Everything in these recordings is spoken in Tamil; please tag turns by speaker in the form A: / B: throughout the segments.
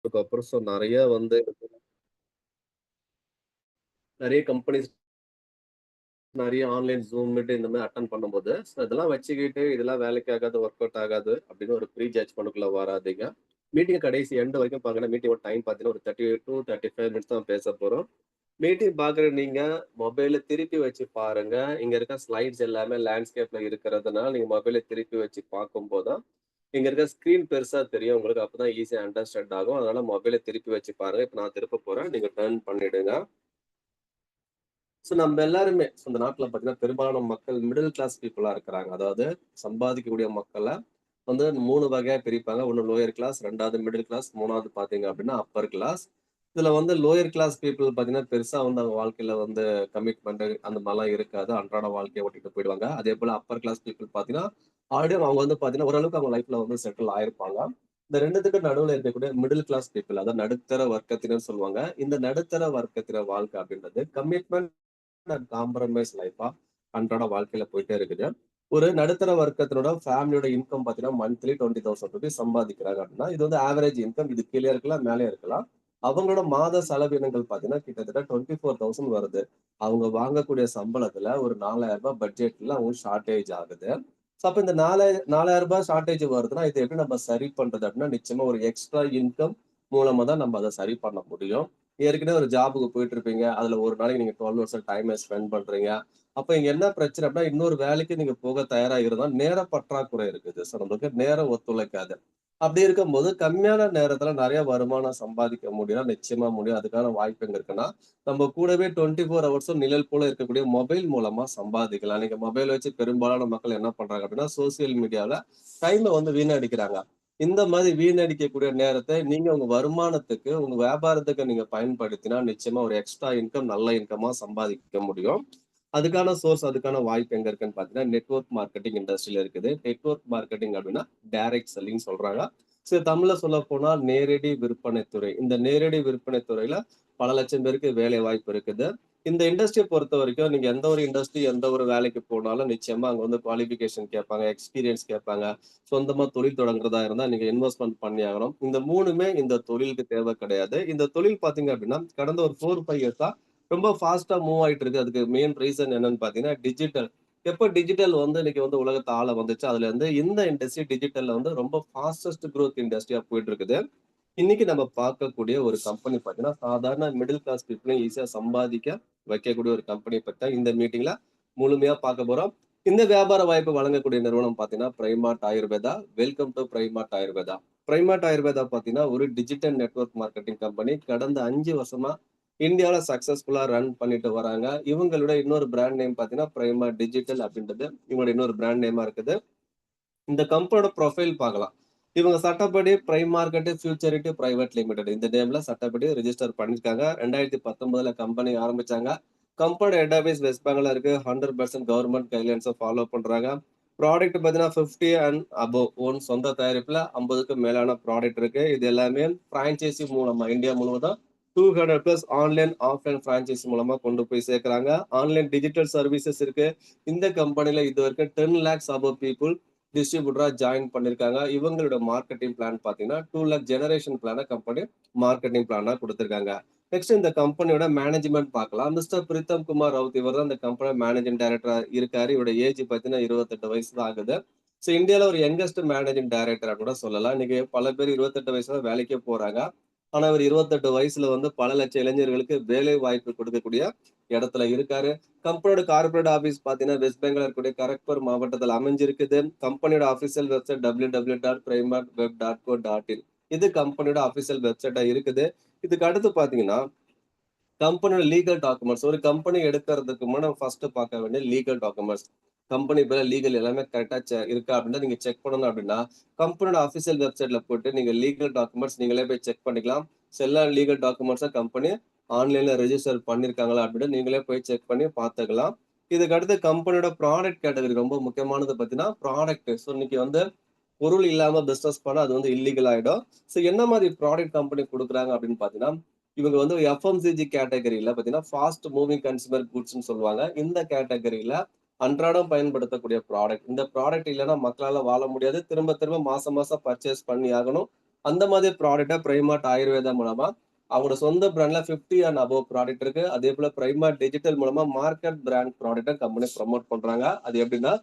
A: அதுக்கப்புறம் நெறைய வந்து நெறைய கம்பெனிஸ் நெறைய ஆன்லைன் Zoom மீட் இந்த மாரி அட்டெண்ட் பண்ணும்போது, இதெல்லாம் வச்சுக்கிட்டு இதெல்லாம் வேலைக்கு ஆகாது, ஒர்க் அவுட் ஆகாது அப்படின்னு ஒரு ப்ரீ ஜட்ஜ்மென்ட்க்குள்ள வராதீங்க. மீட்டிங் கடைசி எண்ட் வரைக்கும் பாருங்கன்னா, மீட்டிங்கோட டைம் பார்த்தீங்கன்னா, ஒரு 30 டூ 35 மினிட்ஸ் தான் பேசப் போறோம். மீட்டிங் பார்க்குற நீங்க மொபைல திருப்பி வச்சு பாருங்க. இங்க இருக்க ஸ்லைட்ஸ் எல்லாமே லேண்ட்ஸ்கேப்ல இருக்கிறதுனால, நீங்க மொபைல திருப்பி வச்சு பார்க்கும்போது தான், இங்க இருக்க ஸ்க்ரீன் பெருசா தெரியும். உங்களுக்கு அப்பதான் ஈஸியா அண்டர்ஸ்டாண்ட் ஆகும். அதனால மொபைல திருப்பி வச்சு பாருங்க. இப்ப நான் திருப்ப போறேன். நீங்க டர்ன் பண்ணிடுங்க. நம்ம எல்லாருமே இந்த நாட்டுல பார்த்தீங்கன்னா, பெரும்பாலான மக்கள் மிடில் கிளாஸ் பீப்பிளா இருக்கிறாங்க. அதாவது சம்பாதிக்கக்கூடிய மக்கள வந்து 3 வகையா பிரிப்பாங்க. ஒண்ணு லோயர் கிளாஸ், 2வது மிடில் கிளாஸ், 3வது பார்த்தீங்க அப்படின்னா அப்பர் கிளாஸ். இதுல வந்து லோயர் கிளாஸ் பீப்பிள் பார்த்தீங்கன்னா, பெருசா வந்து அவங்க வாழ்க்கையில வந்து கமிட்மெண்ட் அந்த மாரிலாம் இருக்காது. அன்றாட வாழ்க்கைய ஓட்டிட்டு போயிடுவாங்க. அதேபோல அப்பர் கிளாஸ் பீப்பிள் பார்த்தீங்கன்னா, ஆல்ரெடி அவங்க வந்து பார்த்தீங்கன்னா, ஓரளவுக்கு அவங்க லைஃப்ல வந்து செட்டில் ஆயிருப்பாங்க. இந்த 2த்துக்கும் நடுவுல இருக்கக்கூடிய மிடில் கிளாஸ் பீப்பிள் அதாவது நடுத்தர வர்க்கத்தினர் சொல்லுவாங்க. இந்த நடுத்தர வர்க்கத்தினர் வாழ்க்கை அப்படின்றது கமிட்மெண்ட் அண்ட் காம்ப்ரமைஸ் லைஃபா அன்றாட வாழ்க்கையில போயிட்டே இருக்குது. ஒரு நடுத்தர வர்க்கத்தினோட ஃபேமிலியோட இன்கம் பார்த்தீங்கன்னா, மந்த்லி ₹20,000 சம்பாதிக்கிறாங்க அப்படின்னா, இது வந்து ஆவரேஜ் இன்கம். இது கீழயே இருக்கலாம், மேலயும் இருக்கலாம். அவங்களோட மாத செலவினங்கள் பார்த்தீங்கன்னா, கிட்டத்தட்ட 24,000 வருது. அவங்க வாங்கக்கூடிய சம்பளத்துல ஒரு ₹4,000 பட்ஜெட்ல அவங்களுக்கு ஷார்டேஜ் ஆகுது. அப்ப இந்த ₹4,000 ஷார்டேஜ் வருதுன்னா, இத எப்படி நம்ம சரி பண்றது அப்படின்னா, நிச்சயமா ஒரு எக்ஸ்ட்ரா இன்கம் மூலமா தான் நம்ம அத சரி பண்ண முடியும். ஏற்கனவே ஒரு ஜாப்க்கு போயிட்டு இருப்பீங்க. அதுல ஒரு நாளைக்கு நீங்க 12 ஹவர்ஸ் டைம ஸ்பெண்ட் பண்றீங்க. அப்ப இங்க என்ன பிரச்சனை அப்படின்னா, இன்னொரு வேலைக்கு நீங்க போக தயாரா இருந்தா நேர பற்றாக்குறை இருக்குது. நம்மளுக்கு நேரம் ஒத்துழைக்காது. அப்படி இருக்கும்போது கம்மியான நேரத்துல நெறைய வருமானம் சம்பாதிக்க முடியும்னா, நிச்சயமா முடியும். அதுக்கான வாய்ப்பு எங்க இருக்குன்னா, நம்ம கூடவே 24 ஹவர்ஸும் நிழல் போல இருக்கக்கூடிய மொபைல் மூலமா சம்பாதிக்கலாம். நீங்க மொபைல் வச்சு பெரும்பாலான மக்கள் என்ன பண்றாங்க அப்படின்னா, சோசியல் மீடியால டைம வந்து வீணடிக்கிறாங்க. இந்த மாதிரி வீணடிக்கக்கூடிய நேரத்த நீங்க உங்க வருமானத்துக்கு, உங்க வியாபாரத்துக்கு நீங்க பயன்படுத்தினா, நிச்சயமா ஒரு எக்ஸ்ட்ரா இன்கம் நல்ல இன்கமா சம்பாதிக்க முடியும். அதுக்கான சோர்ஸ், அதுக்கான வாய்ப்பு எங்க இருக்குன்னு பார்த்தீங்கன்னா, நெட்வொர்க் மார்க்கெட்டிங் இண்டஸ்ட்ரியில இருக்குது. நெட்வொர்க் மார்க்கெட்டிங் அப்படின்னா, டைரக்ட் செல்லிங் சொல்றாங்க. தமிழ்ல சொல்லப்போனா நேரடி விற்பனை துறை. இந்த நேரடி விற்பனை துறையில பல லட்சம் பேருக்கு வேலை வாய்ப்பு இருக்குது. இந்த இண்டஸ்ட்ரிய பொறுத்தவரைக்கும் நீங்க எந்த ஒரு இண்டஸ்ட்ரி, எந்த ஒரு வேலைக்கு போனாலும் நிச்சயமா அங்க வந்து குவாலிஃபிகேஷன் கேட்பாங்க, எக்ஸ்பீரியன்ஸ் கேட்பாங்க. சொந்தமா தொழில் தொடங்குறதா இருந்தா நீங்க இன்வெஸ்ட்மென்ட் பண்ணியாகணும். இந்த 3மே இந்த தொழிலுக்கு தேவை கிடையாது. இந்த தொழில் பார்த்தீங்க அப்படின்னா, கடந்த ஒரு 4, 5 இயர்ஸா ரொம்ப ஃபாஸ்ட்டா மூவ் ஆயிட்டு இருக்கு. அதுக்கு மெயின் ரீசன் என்னன்னு பார்த்தீங்கன்னா, டிஜிட்டல். எப்ப டிஜிட்டல் வந்து இன்னைக்கு வந்து உலகத்த ஆள வந்துச்சு, அதுல இருந்து இந்த இண்டஸ்ட்ரி டிஜிட்டல்ல வந்து ரொம்ப ஃபாஸ்டஸ்ட் குரோத் இண்டஸ்ட்ரியா போயிட்டு இருக்குது. இன்னைக்கு நம்ம பார்க்கக்கூடிய ஒரு கம்பெனி பார்த்தீங்கன்னா, சாதாரண மிடில் கிளாஸ் பீப்பிளையும் ஈஸியா சம்பாதிக்க வைக்கக்கூடிய ஒரு கம்பெனி பத்தி தான் இந்த மீட்டிங்ல முழுமையா பார்க்க போறோம். இந்த வியாபார வாய்ப்பு வழங்கக்கூடிய நிறுவனம் பார்த்தீங்கன்னா, பிரைமார்ட் ஆயுர்வேதா. Welcome to Primart Ayurveda. பிரைமார்ட் ஆயுர்வேதா பார்த்தீங்கன்னா, ஒரு டிஜிட்டல் நெட்வொர்க் மார்க்கெட்டிங் கம்பெனி. கடந்த 5 வருஷமா இந்தியாவுல சக்சஸ்ஃபுல்லா ரன் பண்ணிட்டு வராங்க. இவங்களோட இன்னொரு பிராண்ட் நேம் பார்த்தீங்கன்னா, பிரைமார்ட் டிஜிட்டல் அப்படின்றது இவங்களோட இன்னொரு பிராண்ட் நேமா இருக்குது. இந்த கம்பெனியோட ப்ரொஃபைல் பார்க்கலாம். இவங்க சட்டப்படி பிரைம் மார்க்கெட் ஃபியூச்சரிட்டி பிரைவேட் லிமிடெட் இந்த நேம்ல சட்டப்படி ரெஜிஸ்டர் பண்ணியிருக்காங்க. 2019ல கம்பெனி ஆரம்பிச்சாங்க. கம்பெனியோட ஹெட் ஆஃபீஸ் வெஸ்ட் பெங்கால்ல இருக்கு. 100% கவர்ன்மெண்ட் கைட்லைன்ஸ ஃபாலோ பண்றாங்க. ப்ராடக்ட் பார்த்தீங்கன்னா 50 அண்ட் அபோவ் ஓன் சொந்த தயாரிப்புல 50க்கும் மேலான ப்ராடக்ட் இருக்கு. இது எல்லாமே பிரான்சைசி மூலமா இந்தியா முழுவதும் 200+ ஆன்லைன், ஆஃப்லைன் பிரான்சைசி மூலமா கொண்டு போய் சேர்க்கிறாங்க. ஆன்லைன் டிஜிட்டல் சர்வீசஸ் இருக்கு. இந்த கம்பெனில இதுவரைக்கும் 10 லேக்ஸ் அபோவ் பீப்பிள் டிஸ்ட்ரிபியூட்டரா ஜாயின் பண்ணிருக்காங்க. இவங்களோட மார்க்கெட்டிங் பிளான் பார்த்தீங்கன்னா, 2 லேக் ஜெனரேஷன் பிளான கம்பெனி மார்க்கெட்டிங் பிளானா குடுத்திருக்காங்க. நெக்ஸ்ட் இந்த கம்பெனியோட மேனேஜ்மென்ட் பார்க்கலாம். மிஸ்டர் பிரீத்தம் குமார் ரவுத் இவர் தான் இந்த கம்பெனியோட மேனேஜிங் டைரக்டரா இருக்காரு. இவரோட ஏஜ் பார்த்தீங்கன்னா 28 வயசு தான் ஆகுது. இந்தியால ஒரு யங்கஸ்ட் மேனேஜிங் டைரக்டரா கூட சொல்லலாம். இன்னைக்கு பல பேர் 28 வயசுல வேலைக்கே போறாங்க. ஆனா இவர் 28 வயசுல வந்து பல லட்சம் இளைஞர்களுக்கு வேலை வாய்ப்பு கொடுக்கக்கூடிய இடத்துல இருக்காரு. கம்பெனியோட கார்ப்பரேட் ஆபீஸ் பார்த்தீங்கன்னா, வெஸ்ட் பெங்கால்ல இருக்கக்கூடிய கரக்பூர் மாவட்டத்துல அமைஞ்சிருக்குது. கம்பெனியோட அபிஷியல் வெப்சைட் www.primarkweb.co.in. இது கம்பெனியோட அபிஷியல் வெப்சைட்டா இருக்குது. இதுக்கு அடுத்து பார்த்தீங்கன்னா, கம்பெனியோட லீகல் டாக்குமெண்ட்ஸ். ஒரு கம்பெனி எடுக்கிறதுக்கு முன்னாடி நம்ம ஃபர்ஸ்ட் பார்க்க வேண்டிய லீகல் டாக்குமெண்ட்ஸ். கம்பெனி பேர்ல லீகல் எல்லாமே கரெக்ட்டா இருக்கா அப்படின்னு நீங்க செக் பண்ணணும் அப்படின்னா, கம்பெனியோட அபிஷியல் வெப்சைட்ல போயிட்டு நீங்க லீகல் டாக்குமெண்ட்ஸ் நீங்களே போய் செக் பண்ணிக்கலாம். எல்லா லீகல் டாக்குமெண்ட்ஸும் கம்பெனி ஆன்லைன்ல ரெஜிஸ்டர் பண்ணியிருக்காங்களா அப்படின்னு நீங்களே போய் செக் பண்ணி பார்த்துக்கலாம். இதுக்கு அடுத்து கம்பெனியோட ப்ராடக்ட் கேட்டகரி ரொம்ப முக்கியமானது பார்த்தீங்கன்னா, ப்ராடக்ட். இன்னைக்கு வந்து பொருள் இல்லாம பிசினஸ் பண்ணா அது வந்து இல்லீகல் ஆயிடும். என்ன மாதிரி ப்ராடக்ட் கம்பெனி குடுக்குறாங்க அப்படின்னு பார்த்தீங்கன்னா, இவங்க வந்து எஃப்எம்சிஜி கேட்டகரியில பார்த்தீங்கன்னா, ஃபாஸ்ட் மூவிங் கன்சூமர் குட்ஸ்ன்னு சொல்லுவாங்க. இந்த கேட்டகரியில அன்றாடம் பயன்படுத்தக்கூடிய ப்ராடக்ட். இந்த ப்ராடக்ட் இல்லன்னா மக்களால வாழ முடியாது. திரும்ப திரும்ப மாசம் மாசம் பர்ச்சேஸ் பண்ணி ஆகணும். அந்த மாதிரி ப்ராடக்ட்டா பிரைமார்ட் ஆயுர்வேதா மூலமா அவங்களோட சொந்த பிராண்ட்ல 50 அண்ட் அபோவ் ப்ராடக்ட் இருக்கு. அதே போல பிரைமார்ட் டிஜிட்டல் மூலமா மார்க்கெட் பிராண்ட் ப்ராடக்ட்ட கம்பெனி ப்ரமோட் பண்றாங்க. அது எப்படின்னா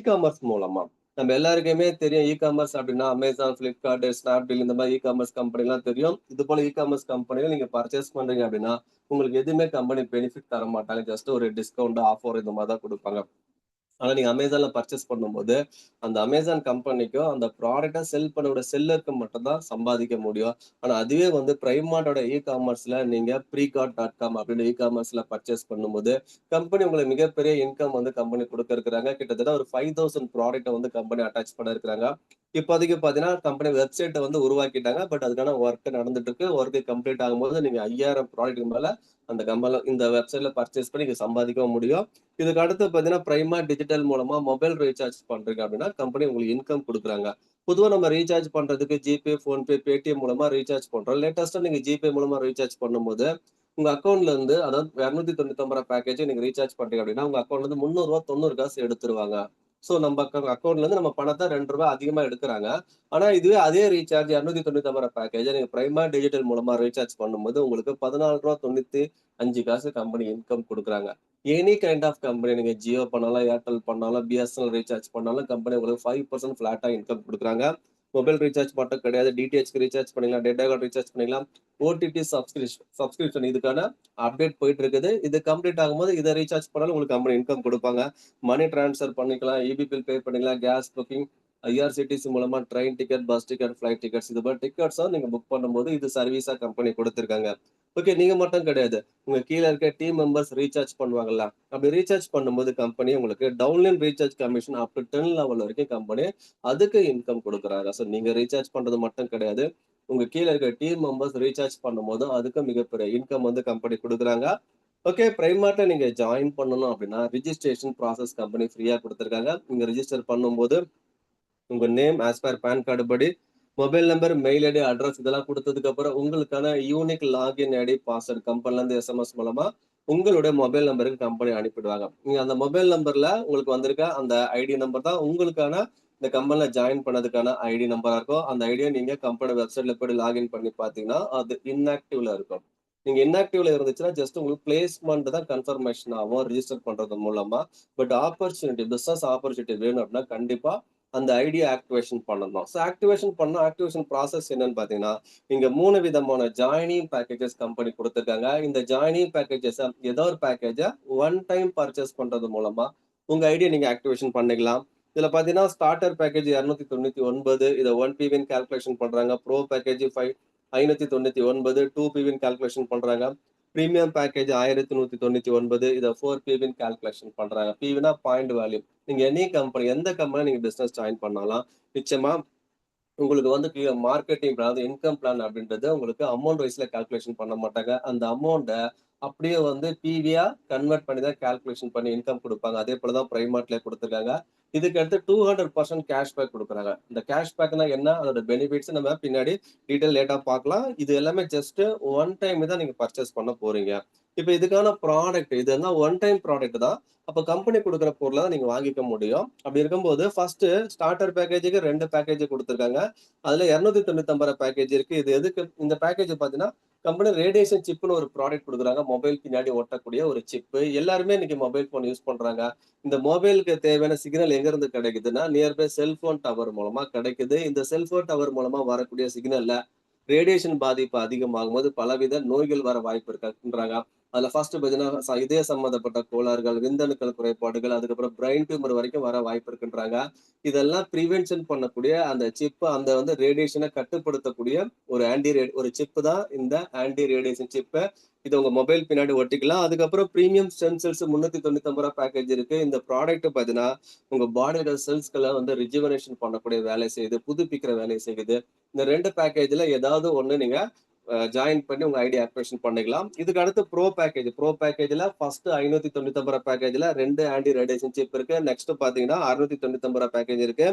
A: காமர்ஸ் மூலமா. நம்ம எல்லாருக்குமே தெரியும் காமர்ஸ் அப்படின்னா Amazon, Flipkart, Snapdeal இந்த மாதிரி காமர்ஸ் கம்பெனிலாம் தெரியும். இது போல காமர்ஸ் கம்பெனில நீங்க பர்ச்சேஸ் பண்றீங்க அப்படின்னா, உங்களுக்கு எதுவுமே கம்பெனி பெனிஃபிட் தர மாட்டாங்க. ஜஸ்ட் ஒரு டிஸ்கவுண்ட், ஆஃபர் இந்த மாதிரி தான் குடுப்பாங்க. ஆனா நீங்க Amazonல பர்ச்சேஸ் பண்ணும்போது, அந்த Amazon கம்பெனிக்கும் அந்த ப்ராடக்ட்ட செல் பண்ணக்கூடிய செல்லருக்கு மட்டும் தான் சம்பாதிக்க முடியும். ஆனா அதுவே வந்து பிரைமார்ட்டோட காமர்ஸ்ல நீங்க Precart.com அப்படின்னு காமர்ஸ்ல பர்ச்சேஸ் பண்ணும்போது, கம்பெனி உங்களுக்கு மிகப்பெரிய இன்கம் வந்து கம்பெனி குடுக்க இருக்கிறாங்க. கிட்டத்தட்ட ஒரு 5000 ப்ராடக்ட்ட வந்து கம்பெனி அட்டாச் பண்ண இருக்கிறாங்க. இப்போதைக்கு பார்த்தீங்கன்னா, கம்பெனி வெப்சைட்ட வந்து உருவாக்கிட்டாங்க. பட் அதுக்கான வொர்க் நடந்துட்டு இருக்கு. வொர்க் கம்ப்ளீட் ஆகும்போது நீங்க 5000 ப்ராடக்ட்க்கு மேல அந்த இந்த வெப்சைட்ல பர்ச்சேஸ் பண்ணி நீங்க சம்பாதிக்கவும் முடியும். இதுக்கு அடுத்து பார்த்தீங்கன்னா, பிரைமா டிஜிட்டல் மூலமா மொபைல் ரீசார்ஜ் பண்றீங்க அப்படின்னா, கம்பெனி உங்களுக்கு இன்கம் குடுக்குறாங்க. பொதுவா நம்ம ரீசார்ஜ் பண்றதுக்கு ஜிபே, ஃபோன்பே, பேடிஎம் மூலமா ரீசார்ஜ் பண்றோம். லேட்டஸ்ட்டா நீங்க ஜிபே மூலமா ரீசார்ஜ் பண்ணும்போது, உங்க அக்கவுண்ட்ல இருந்து அதாவது ரூ. 299 பேக்கேஜ் நீங்க ரீசார்ஜ் பண்றீங்க அப்படின்னா, உங்க அக்கவுண்ட்ல இருந்து ரூ. 300 90 காசு எடுத்துருவாங்க. சோ நம்ம அக்கவுண்ட்ல இருந்து நம்ம பணத்த ரூ. 2 அதிகமா எடுக்குறாங்க. ஆனா இதுவே அதே ரீசார்ஜ் ரூ. 299 பேக்கேஜ நீங்க பிரைமா டிஜிட்டல் மூலமா ரீசார்ஜ் பண்ணும்போது, உங்களுக்கு ரூ. 14.95 கம்பெனி இன்கம் குடுக்குறாங்க. எனி கைண்ட் ஆஃப் கம்பெனி நீங்க ஜியோ பண்ணாலும், ஏர்டெல் பண்ணாலும், பிஎஸ்என்எல் ரீசார்ஜ் பண்ணாலும் கம்பெனி உங்களுக்கு 5% ஃபிளாட்டா இன்கம் குடுக்குறாங்க. மொபைல் ரீசார்ஜ் மட்டும் கிடையாது. டிடிஹெச்க்கு ரீசார்ஜ் பண்ணிக்கலாம், டேட்டா கார்டு ரீசார்ஜ் பண்ணிக்கலாம். ஓடிடி சப்ஸ்கிரிப்ஷன் இதுக்கான அப்டேட் போயிட்டு இருக்குது. இது கம்ப்ளீட் ஆகும்போது இத ரீசார்ஜ் பண்ணாலும் உங்களுக்கு கம்பெனி இன்கம் குடுப்பாங்க. மனி ட்ரான்ஸ்ஃபர் பண்ணிக்கலாம், ஈபி பில் பே பண்ணிக்கலாம், கேஸ் புக்கிங், ஐஆர்சிடிசி மூலமா train ticket, bus ticket, flight tickets இது போல டிக்கெட்ஸும் நீங்க புக் பண்ணும்போது இது சர்வீஸா கம்பெனி குடுத்திருக்காங்க. ஓகே. நீங்க மட்டும் கிடையாது. உங்க கீழ இருக்க டீம் மெம்பர்ஸ் ரீசார்ஜ் பண்ணுவாங்கல்ல. அப்படி ரீசார்ஜ் பண்ணும்போது கம்பெனி உங்களுக்கு டவுன்லைன் ரீசார்ஜ் கமிஷன் அப் டூ 10 லெவல் வரைக்கும் கம்பெனி அதுக்கு இன்கம் குடுக்குறாங்க. சோ நீங்க ரீசார்ஜ் பண்றது மட்டும் கிடையாது. உங்க கீழ இருக்க டீம் மெம்பர்ஸ் ரீசார்ஜ் பண்ணும்போதும் அதுக்கு மிகப்பெரிய இன்கம் வந்து கம்பெனி குடுக்குறாங்க. ஓகே. பிரைமார்ட்ல நீங்க ஜாயின் பண்ணணும் அப்படின்னா, ரிஜிஸ்ட்ரேஷன் ப்ராசஸ் கம்பெனி ஃப்ரீயா குடுத்திருக்காங்க. நீங்க ரிஜிஸ்டர் பண்ணும்போது உங்க name as per PAN card படி, mobile number, mail ID, address இதெல்லாம் குடுத்ததுக்கு அப்புறம் உங்களுக்கான யூனிக் லாகின் ஐடி, பாஸ்வேர்ட் கம்பெனில இருந்து எஸ்எம்எஸ் மூலமா உங்களுடைய மொபைல் நம்பருக்கு கம்பெனி அனுப்பிடுவாங்க. நீங்க அந்த மொபைல் நம்பர்ல உங்களுக்கு வந்திருக்க அந்த ஐடி நம்பர் தான் உங்களுக்கான இந்த கம்பெனில ஜாயின் பண்ணதுக்கான ஐடி நம்பரா இருக்கும். அந்த ஐடிய நீங்க கம்பெனி வெப்சைட்ல போய் லாகின் பண்ணி பார்த்தீங்கன்னா, அது இன்ஆக்டிவ்ல இருக்கும். நீங்க இன்ஆக்டிவ்ல இருந்துச்சுன்னா, ஜஸ்ட் உங்களுக்கு பிளேஸ்மென்ட் தான் கன்ஃபர்மேஷன் ஆகும் ரிஜிஸ்டர் பண்றது மூலமா. பட் ஆப்பர்ச்சுனிட்டி பிசினஸ் ஆப்பர்ச்சுனிட்டி வேணும் அப்படின்னா, கண்டிப்பா அந்த ஐடியா ஆக்டிவேஷன் பண்ணணும். ஸோ ஆக்டிவேஷன் பண்ணா ஆக்டிவேஷன் ப்ராசஸ் என்னன்னு பார்த்தீங்கன்னா, இங்க 3 விதமான ஜாயினிங் பேக்கேஜஸ் கம்பெனி குடுத்துருக்காங்க. இந்த ஜாயினிங் பேக்கேஜஸ ஏதோ ஒரு பேக்கேஜ ஒன் டைம் பர்ச்சேஸ் பண்றது மூலமா உங்க ஐடியா நீங்க ஆக்டிவேஷன் பண்ணிக்கலாம். இதுல பார்த்தீங்கன்னா, ஸ்டார்ட்டர் பேக்கேஜ் 299 இத 1 பிவின்னு கால்குலேஷன் பண்றாங்க. ப்ரோ பேக்கேஜ் 599 2 பிவின்னு கால்குலேஷன் பண்றாங்க. பிரீமியம் பேக்கேஜ் 1199 இத 4 பிவின்னு கால்குலேஷன் பண்றாங்க. பிவின்னா பாயிண்ட் வேல்யூ. நீங்க எனி கம்பெனி எந்த கம்பெனில நீங்க பிசினஸ் ஜாயின் பண்ணாலும், நிச்சயமா உங்களுக்கு வந்து மார்க்கெட்டிங் பிளான், அதாவது இன்கம் பிளான் அப்படின்றது உங்களுக்கு அமௌண்ட் வைஸ்ல கால்குலேஷன் பண்ண மாட்டாங்க. அந்த அமௌண்ட்ட அப்படியே வந்து பிவியா கன்வெர்ட் பண்ணி தான் கால்குலேஷன் பண்ணி இன்கம் குடுப்பாங்க. அதே போல தான் பிரைமார்ட்ல குடுத்துருக்காங்க. இதுக்கு அடுத்து 200% கேஷ்பேக் குடுக்குறாங்க. இந்த கேஷ்பேக்னா என்ன? அதோட பெனிஃபிட்ஸ் நம்ம பின்னாடி லேட்டா பார்க்கலாம். இது எல்லாமே ஜஸ்ட் ஒன் டைம் தான் நீங்க பர்ச்சேஸ் பண்ண போறீங்க. இப்ப இதுக்கான ப்ராடக்ட் இதெல்லாம் ஒன் டைம் ப்ராடக்ட் தான். அப்ப கம்பெனி குடுக்குற பொருள தான் நீங்க வாங்கிக்க முடியும். அப்படி இருக்கும்போது ஃபர்ஸ்ட் ஸ்டார்ட்டர் பேக்கேஜ்க்கு 2 பேக்கேஜ் குடுத்துருக்காங்க. அதுல 299 பேக்கேஜ் இருக்கு. இது எதுக்கு இந்த பேக்கேஜ் பார்த்தீங்கன்னா, கம்பெனி ரேடியேஷன் சிப்ன்னு ஒரு ப்ராடக்ட் குடுக்குறாங்க. மொபைல் பின்னாடி ஒட்டக்கூடிய ஒரு சிப். எல்லாருமே இன்னைக்கு மொபைல் ஃபோன் யூஸ் பண்றாங்க. இந்த மொபைலுக்கு தேவையான சிக்னல் எங்க இருந்து கிடைக்குதுன்னா, நியர்பை செல்போன் டவர் மூலமா கிடைக்குது. இந்த செல்போன் டவர் மூலமா வரக்கூடிய சிக்னல்ல ரேடியேஷன் பாதிப்பு அதிகமாகும்போது பலவித நோய்கள் வர வாய்ப்பு இருக்குன்றாங்க. அதுல ஃபர்ஸ்ட் பார்த்தீங்கன்னா, இதய சம்பந்தப்பட்ட கோளாறுகள், விந்தணுக்கள் குறைபாடுகள், அதுக்கப்புறம் பிரெயின் டியூமர் வரைக்கும் வர வாய்ப்பு இருக்குன்றாங்க. இதெல்லாம் பிரிவென்ஷன் பண்ணக்கூடிய அந்த சிப் அந்த வந்து ரேடியேஷன கட்டுப்படுத்தக்கூடிய ஒரு சிப் தான் இந்த ஆன்டி ரேடியேஷன் சிப். இத உங்க மொபைல் பின்னாடி ஒட்டிக்கலாம். அதுக்கப்புறம் பிரீமியம் ஸ்டெம் செல்ஸ் 399 பேக்கேஜ் இருக்கு. இந்த ப்ராடக்ட் பார்த்தீங்கன்னா, உங்க பாடியோட செல்ஸ்கள வந்து ரிஜுவனேஷன் பண்ணக்கூடிய வேலை செய்யுது, புதுப்பிக்கிற வேலையை செய்யுது. இந்த 2 பேக்கேஜ்ல ஏதாவது ஒண்ணு நீங்க ஜாயின் பண்ணி உங்க ஐடி ஆக்டிவேஷன் பண்ணிக்கலாம். இதுக்கு அடுத்து ப்ரோ பேக்கேஜ்ல ஃபர்ஸ்ட் 599 பேக்கேஜ்ல 2 ஆன்டி ரேடியேஷன் சிப் இருக்கு. நெக்ஸ்ட் பாத்தீங்கன்னா 699 பேக்கேஜ் இருக்கு.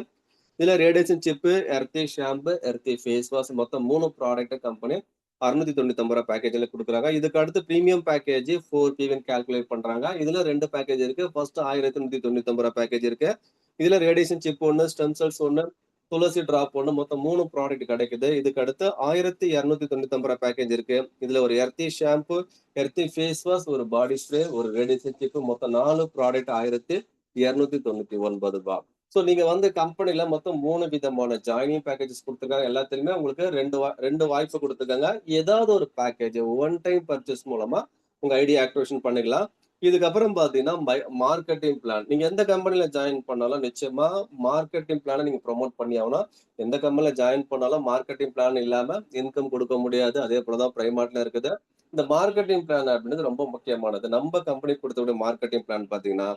A: இதுல radiation chip, earthy shampoo, earthy face wash மொத்தம் 3 ப்ராடக்ட் கம்பெனி 699 பேக்கேஜ்ல குடுக்குறாங்க. இதுக்கு அடுத்து பிரீமியம் பேக்கேஜ் 4 பிவின்னு கால்குலேட் பண்றாங்க. இதுல 2 பேக்கேஜ் இருக்கு. ஃபர்ஸ்ட் 1199 பேக்கேஜ் இருக்கு. இதுல ரேடியேஷன் சிப் 1, ஸ்டெம் செல்ஸ் 1, துளசி டிராப் ஒண்ணு மொத்தம் 3 ப்ராடக்ட் கிடைக்குது. இதுக்கு அடுத்து ரூ. 1295 பேக்கேஜ் இருக்கு. இதுல ஒரு earthy shampoo, earthy face wash, ஒரு பாடி ஸ்ப்ரே, ஒரு ரேடியேஷன் சிப் மொத்தம் 4 ப்ராடக்ட் ரூ. 1299. ஸோ நீங்க வந்து கம்பெனில மொத்தம் 3 விதமான ஜாயினிங் பேக்கேஜஸ் குடுத்துருக்காங்க. எல்லாத்துலயுமே உங்களுக்கு 2 வாய்ப்பு குடுத்துருக்காங்க. ஏதாவது ஒரு பேக்கேஜ் ஒன் டைம் பர்ச்சேஸ் மூலமா உங்க ஐடி ஆக்டிவேஷன் பண்ணிக்கலாம். இதுக்கப்புறம் பாத்தீங்கன்னா மார்க்கெட்டிங் பிளான். நீங்க எந்த கம்பெனில ஜாயின் பண்ணாலும் நிச்சயமா மார்க்கெட்டிங் பிளான நீங்க ப்ரொமோட் பண்ணி ஆகணும். எந்த கம்பெனில ஜாயின் பண்ணாலும் மார்க்கெட்டிங் பிளான் இல்லாம இன்கம் கொடுக்க முடியாது. அதே போலதான் பிரைமார்ட்ல இருக்குது. இந்த மார்க்கெட்டிங் பிளான் அப்படின்றது ரொம்ப முக்கியமானது. நம்ம கம்பெனி கொடுத்தக்கூடிய மார்க்கெட்டிங் பிளான் பாத்தீங்கன்னா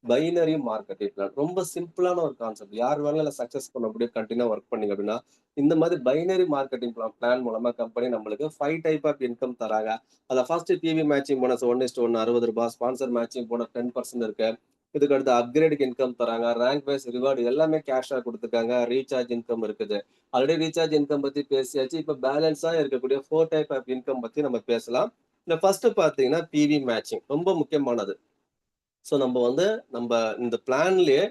A: பைனரி மார்க்கெட்டிங் பிளான். ரொம்ப சிம்பிளான ஒரு கான்செப்ட். யார் வேணாலும் சக்சஸ் பண்ண முடியும் கண்டினியூ ஒர்க் பண்ணீங்க அப்படின்னா இந்த மாதிரி பைனரி மார்க்கெட்டிங் பிளான் மூலமா கம்பெனி நம்மளுக்கு 5 டைப் ஆஃப் இன்கம் தராங்க. அதுல first PV matching bonus 1:1 ₹60, sponsor matching bonus 10% இருக்கு. இதுக்கு அடுத்து அப்கிரேடுக்கு இன்கம் தராங்க, ரேங்க் வைஸ் ரிவார்டு எல்லாமே கேஷா கொடுத்துருக்காங்க, ரீசார்ஜ் இன்கம் இருக்குது. ஆல்ரெடி ரீசார்ஜ் இன்கம் பத்தி பேசியாச்சு. இப்ப பேலன்ஸா இருக்கக்கூடிய 4 டைப் ஆஃப் இன்கம் பத்தி நம்ம பேசலாம். இந்த ஃபர்ஸ்ட் பாத்தீங்கன்னா பிவி மேட்சிங் ரொம்ப முக்கியமானது. ஸோ நம்ம வந்து நம்ம இந்த பிளான்லயே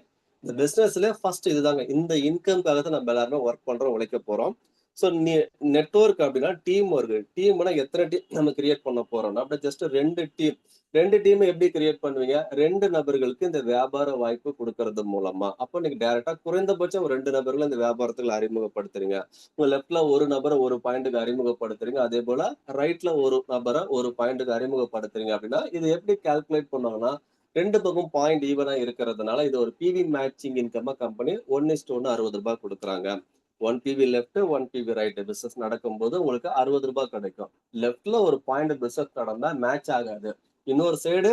A: இந்த பிசினஸ்லயே ஃபர்ஸ்ட் இதுதாங்க. இந்த இன்கம்காக தான் நம்ம எல்லாருமே ஒர்க் பண்றோம், உழைக்க போறோம். ஸோ நெட்வொர்க் அப்படின்னா டீம் ஒர்க். டீம்னா எத்தனை டீம் நம்ம கிரியேட் பண்ண போறோம்னா அப்படி ஜஸ்ட் 2 டீம். 2 டீம் எப்படி கிரியேட் பண்ணுவீங்க? 2 நபர்களுக்கு இந்த வியாபார வாய்ப்பு கொடுக்கறது மூலமா. அப்போ நீங்க டைரக்டா குறைந்தபட்சம் ஒரு 2 நபர்களை இந்த வியாபாரத்துக்கு அறிமுகப்படுத்துறீங்க. உங்க லெஃப்ட்ல ஒரு நபரை ஒரு பாயிண்ட்டுக்கு அறிமுகப்படுத்துறீங்க. அதே போல ரைட்ல ஒரு நபரை ஒரு பாயிண்ட்டுக்கு அறிமுகப்படுத்துறீங்க அப்படின்னா இது எப்படி கால்குலேட் பண்ணுவாங்கன்னா 2 பக்கம் பாயிண்ட் ஈவனா இருக்கிறதுனால இது ஒரு பிவி மேட்சிங் இன்கம் கம்பெனி 1:1 ₹60 கொடுக்குறாங்க. 1 PV left 1 PV right business நடக்கும்போது உங்களுக்கு ₹60 கிடைக்கும். லெஃப்ட்ல ஒரு பாயிண்ட் பிசினஸ் நடந்தா மேட்ச் ஆகாது. இன்னொரு சைடு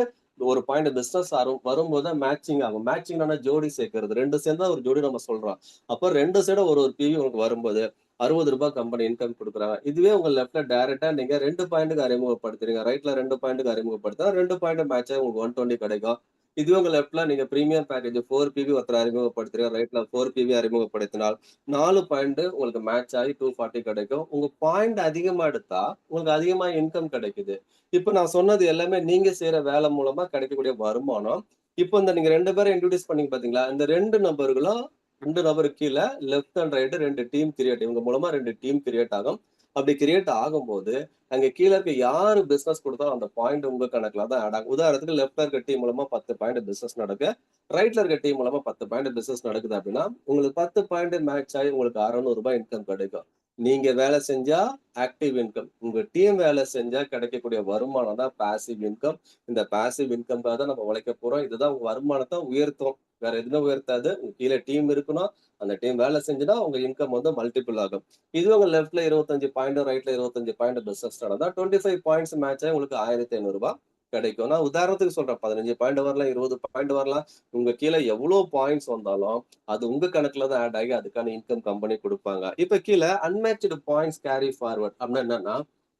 A: ஒரு பாயிண்ட் பிசினஸ் வரும்போது மேட்சிங் ஆகும். மேட்சிங் ஜோடி சேர்க்கிறது. 2 சேர்ந்தா ஒரு ஜோடி நம்ம சொல்றோம். அப்போ 2 சைடும் ஒரு ஒரு பிவி உங்களுக்கு வரும்போது ₹60 கம்பெனி இன்கம் கொடுக்குறாங்க. இதுவே உங்க லெஃப்ட்ல டைரக்டா நீங்க 2 பாயிண்ட்டுக்கு அறிமுகப்படுத்துறீங்க. ரைட்ல 2 பாயிண்ட்டுக்கு அறிமுகப்படுத்தினா 2 பாயிண்ட் மேட்ச் ஆகி உங்களுக்கு 120 கிடைக்கும். இதுவே உங்க லெஃப்ட்ல நீங்க பிரீமியம் பேக்கேஜ் 4 பிவி ஒருத்தர் அறிமுகப்படுத்துறீங்க. ரைட்ல 4 பிவி அறிமுகப்படுத்தினால் 4 பாயிண்ட் உங்களுக்கு மேட்ச் ஆகி 240 கிடைக்கும். உங்க பாயிண்ட் அதிகமா எடுத்தா உங்களுக்கு அதிகமா இன்கம் கிடைக்குது. இப்ப நான் சொன்னது எல்லாமே நீங்க செய்யற வேலை மூலமா கிடைக்கக்கூடிய வருமானம். இப்போ இந்த நீங்க 2 பேரை இன்ட்ரோடியூஸ் பண்ணீங்க பாத்தீங்களா? இந்த 2 நபர்களும் 2 நபருக்கு கீழ left and right 2 team create. இவங்க மூலமா 2 டீம் கிரியேட் ஆகும். அப்படி கிரியேட் ஆகும்போது அங்க கீழ இருக்க யாரு பிசினஸ் கொடுத்தாலும் அந்த பாயிண்ட் உங்க கணக்குல தான் ஆட் ஆகும். உதாரணத்துக்கு லெஃப்ட்ல இருக்க டீம் மூலமா 10 பாயிண்ட் பிசினஸ் நடக்கு. ரைட்ல இருக்க டீம் மூலமா 10 பாயிண்ட் பிசினஸ் நடக்குது அப்படின்னா உங்களுக்கு 10 பாயிண்ட் மேட்ச் ஆகி உங்களுக்கு ₹600 இன்கம் கிடைக்கும். நீங்க வேலை செஞ்சா ஆக்டிவ் இன்கம். உங்க டீம் வேலை செஞ்சா கிடைக்கக்கூடிய வருமானம் தான் பாசிவ் இன்கம். இந்த பாசிவ் இன்கம்காக தான் நம்ம உழைக்க போறோம். இதுதான் உங்க வருமானத்தை உயர்த்தும். வேற எதுவுமே உயர்த்தாது. உங்க கீழே டீம் இருக்கணும். அந்த டீம் வேலை செஞ்சுனா உங்க இன்கம் மல்டிபிள் ஆகும். இதுவே உங்க லெஃப்ட்ல 25 பாயிண்ட் ரைட்ல 25 பாயிண்ட் பிசினஸ் நடந்தா 25 பாயிண்ட்ஸ் மேட்ச் ஆகி உங்களுக்கு ₹1500 கிடைக்கும். நான் உதாரணத்துக்கு சொல்றேன். 15 பாயிண்ட் வரலாம், 20 பாயிண்ட் வரலாம். உங்க கீழே எவ்வளவு பாயிண்ட்ஸ் வந்தாலும் அது உங்க கணக்குல தான் ஆட் ஆகி அதுக்கான இன்கம் கம்பெனி கொடுப்பாங்க. இப்ப கீழே அன்மேட்ச்டு பாயிண்ட்ஸ் கேரி ஃபார்வர்ட் அப்படின்னா என்னன்னா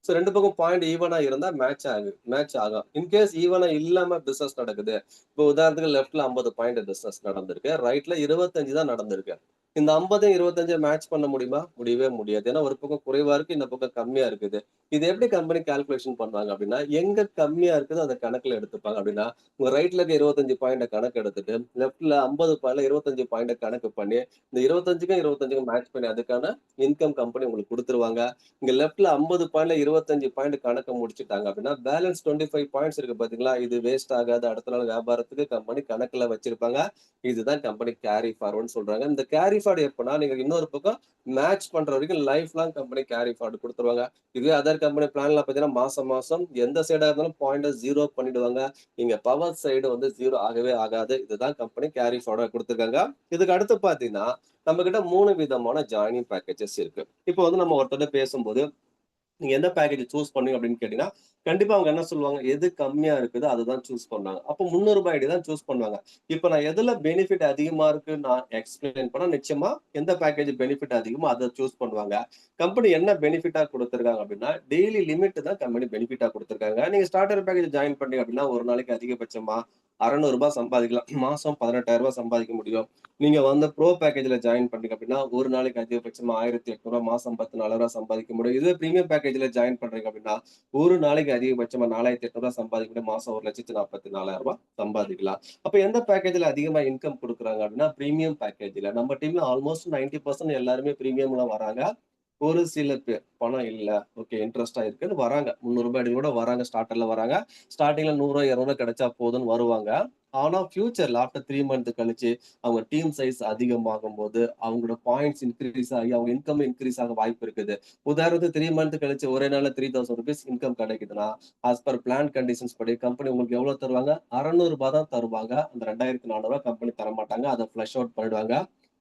A: சோ 2 பக்கம் பாயிண்ட் ஈவனா இருந்தா மேட்ச் ஆகும். இன்கேஸ் ஈவனா இல்லாம பிசினஸ் நடக்குது. இப்போ உதாரணத்துக்கு லெஃப்ட்ல 50 பாயிண்ட் பிசினஸ் நடந்திருக்கு. ரைட்ல 25 தான் நடந்திருக்கு. இந்த 50 25 மேட்ச் பண்ண முடியுமா? முடியவே முடியாது. ஏன்னா ஒரு பக்கம் குறைவா இருக்கு, இந்த பக்கம் கம்மியா இருக்குது. இது எப்படி கம்பெனி கால்குலேஷன் பண்றாங்க அப்படின்னா எங்க கம்மியா இருக்குதோ அதை கணக்குல எடுத்துப்பாங்க. அப்படின்னா உங்க ரைட்ல இருக்க 25 பாயிண்ட் கணக்கு எடுத்துட்டு லெஃப்ட்ல 50 பாயிண்ட்ல 25 பாயிண்ட் கணக்கு பண்ணி இந்த 25க்கும் 25க்கும் மேட்ச் பண்ணி அதுக்கான இன்கம் கம்பெனி உங்களுக்கு கொடுத்துருவாங்க. இங்க லெஃப்ட்ல 50 பாயிண்ட்ல 25 பாயிண்ட் கணக்க முடிச்சுட்டாங்க அப்படின்னா பேலன்ஸ் 25 பாயிண்ட்ஸ் இருக்கு பாத்தீங்களா? இது வேஸ்ட் ஆகாது. அடுத்த நாள் வியாபாரத்துக்கு கம்பெனி கணக்குல வச்சிருப்பாங்க. இதுதான் கம்பெனி கேரி ஃபார்வர்ட்னு சொல்றாங்க. இந்த கேரி ஃபார்வர்ட் எப்பனா நீங்க இன்னொரு பக்கம் மேட்ச் பண்ற வரைக்கும் life long company carry forward கொடுத்துருவாங்க. இதுவே அதர் கம்பெனி பிளான்ல பாத்தீங்கன்னா மாசம் மாசம் எந்த சைடா இருந்தாலும் பாயிண்ட் ஜீரோ பண்ணிடுவாங்க. இங்க பவர் சைடு ஜீரோ ஆகவே ஆகாது. இதுதான் கம்பெனி கேரி ஃபார்வர்ட் கொடுத்துருக்காங்க. இதுக்கு அடுத்து பாத்தீங்கன்னா நம்ம கிட்ட 3 விதமான ஜாயினிங் பேக்கேஜஸ் இருக்கு. இப்போ நம்ம ஒருத்தர் பேசும்போது நீங்க எந்த பேக்கேஜ் சூஸ் பண்ணீங்க அப்படின்னு கேட்டீங்கன்னா, கண்டிப்பா அவங்க என்ன சொல்லுவாங்க? எது கம்மியா இருக்குதோ அதுதான் சூஸ் பண்ணாங்க. அப்போ ₹300 ஐடி தான் சூஸ் பண்ணுவாங்க. இப்ப நான் எதுல பெனிஃபிட் அதிகமா இருக்குன்னு நான் எக்ஸ்பிளைன் பண்ணா, நிச்சயமா எந்த பேக்கேஜ் பெனிஃபிட் அதிகமோ அத சூஸ் பண்ணுவாங்க. கம்பெனி என்ன பெனிஃபிட்டா குடுத்திருக்காங்க அப்படின்னா, டெய்லி லிமிட் தான் கம்பெனி பெனிஃபிட்டா குடுத்திருக்காங்க. நீங்க ஸ்டார்டர் பேக்கேஜ் ஜாயின் பண்ணீங்க அப்படின்னா, ஒரு நாளைக்கு அதிகபட்சமா 600 சம்பாதிக்கலாம். மாசம் 18,000 சம்பாதிக்க முடியும். நீங்க வந்து ப்ரோ பேக்கேஜ்ல ஜாயின் பண்றீங்க அப்படின்னா, ஒரு நாளைக்கு அதிகபட்சமா ரூ. 1,800 மாசம் ரூ. 10,400 சம்பாதிக்க முடியும். இதே பிரீமியம் பேக்கேஜ்ல ஜாயின் பண்றீங்க அப்படின்னா, ஒரு நாளைக்கு அதிகபட்சமா ரூ. 4,800 சம்பாதிக்க முடியும். மாசம் ரூ. 1,44,000 சம்பாதிக்கலாம். அப்ப எந்த பேக்கேஜ்ல அதிகமா இன்கம் குடுக்குறாங்க அப்படின்னா, பிரீமியம் பேக்கேஜ்ல. நம்ம டீம்ல ஆல்மோஸ்ட் 90% எல்லாருமே பிரீமியம்ல வராங்க. ஒரு சில பேர் பணம் இல்ல, ஓகே இன்ட்ரெஸ்ட்டா இருக்குன்னு வராங்க. ரூ. 300 கூட வராங்க. ஸ்டார்டர்ல வராங்க. ஸ்டார்ட்டிங்ல 100 200 கிடைச்சா போதும்ன்னு வருவாங்க. ஆனா ஃபியூச்சர்ல ஆஃப்டர் 3 மந்த் கழிச்சு அவங்க டீம் சைஸ் அதிகமாகும்போது, அவங்களோட பாயிண்ட்ஸ் இன்கிரீஸ் ஆகி, அவங்க இன்கம் இன்கிரீஸ் ஆக வாய்ப்பு இருக்குது. உதாரணத்துக்கு 3 மந்த் கழிச்சு ஒரே நாள்ல ₹3000 இன்கம் கிடைக்குதுன்னா, ஆஸ் பெர் பிளான் கண்டிஷன்ஸ் படி கம்பெனி உங்களுக்கு எவ்வளவு தருவாங்க? ரூ. 600 தான் தருவாங்க. அந்த ரூ. 2,400 கம்பெனி தரமாட்டாங்க. அத ஃப்ளஷ் அவுட் பண்ணிடுவாங்க.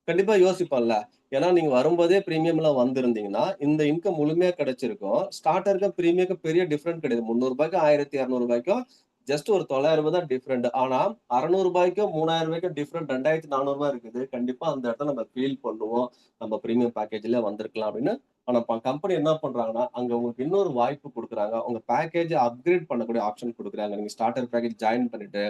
A: கண்டிப்பா யோசிப்போம்ல. ஏன்னா நீங்க வரும்போதே பிரீமியம்ல வந்திருந்தீங்கன்னா, இந்த இன்கம் முழுமையா கிடைச்சிருக்கும். ஸ்டார்ட்டருக்கும் பிரீமியம்க்கும் பெரிய டிஃபரண்ட் கிடையாது. ரூ. 300க்கும் ரூ. 1,200க்கும் ஜஸ்ட் ஒரு ரூ. 900 தான் டிஃபரண்ட். ஆனா ரூ. 600க்கும் ரூ. 3,000க்கும் டிஃபரண்ட் ரூ. 2,400 இருக்குது. கண்டிப்பா அந்த இடத்துல நம்ம ஃபீல் பண்ணுவோம். நம்ம பிரீமியம் பேக்கேஜ்ல வந்திருக்கலாம் அப்படின்னு. ஆனா கம்பெனி என்ன பண்றாங்கன்னா, அங்க உங்களுக்கு இன்னொரு வாய்ப்பு குடுக்குறாங்க. உங்க பேக்கேஜ அப்கிரேட் பண்ணக்கூடிய ஆப்ஷன் குடுக்குறாங்க. நீங்க ஸ்டார்ட்டர் பேக்கேஜ் ஜாயின் பண்ணிட்டு,